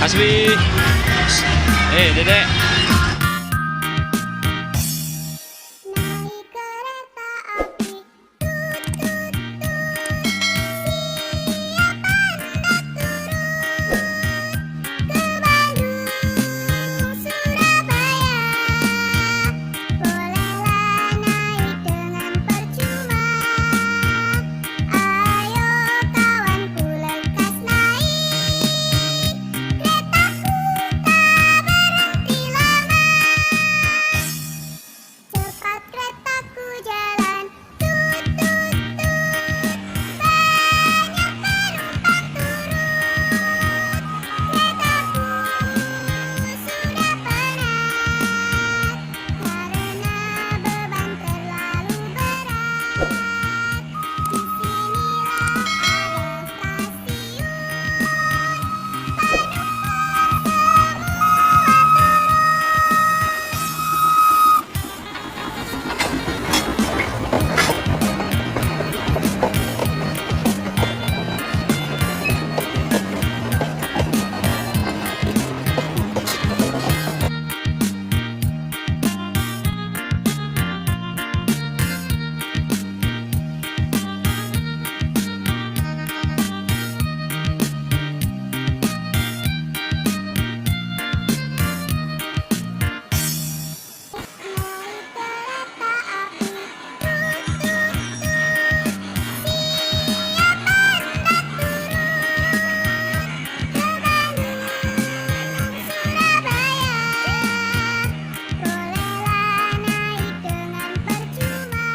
Aswi. Dedek. Naik kereta api, ke Bandung, Surabaya. Bolehlah naik dengan percuma. Ayo kawanku lekas naik keretaku, tak berhenti lama. Cepat keretaku jalan, tut tut tut. Banyak penumpang turun. Keretaku sudah penat karena beban terlalu berat. Disinilah ada stasiun. Naik kereta api, tut tut tut. Siapa hendak turun? Ke Bandung, Surabaya. Bolehlah naik dengan percuma.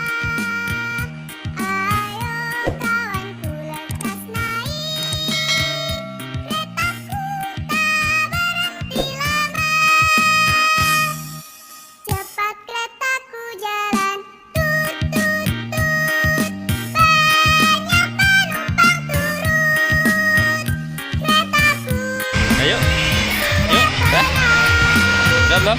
Ayo kawanku lekas naik keretaku, tak berhenti lama. Cepat keretaku jalan, tut tut tut. Banyak penumpang turun. Keretaku Ayo. Yuk, dah. Udah belum?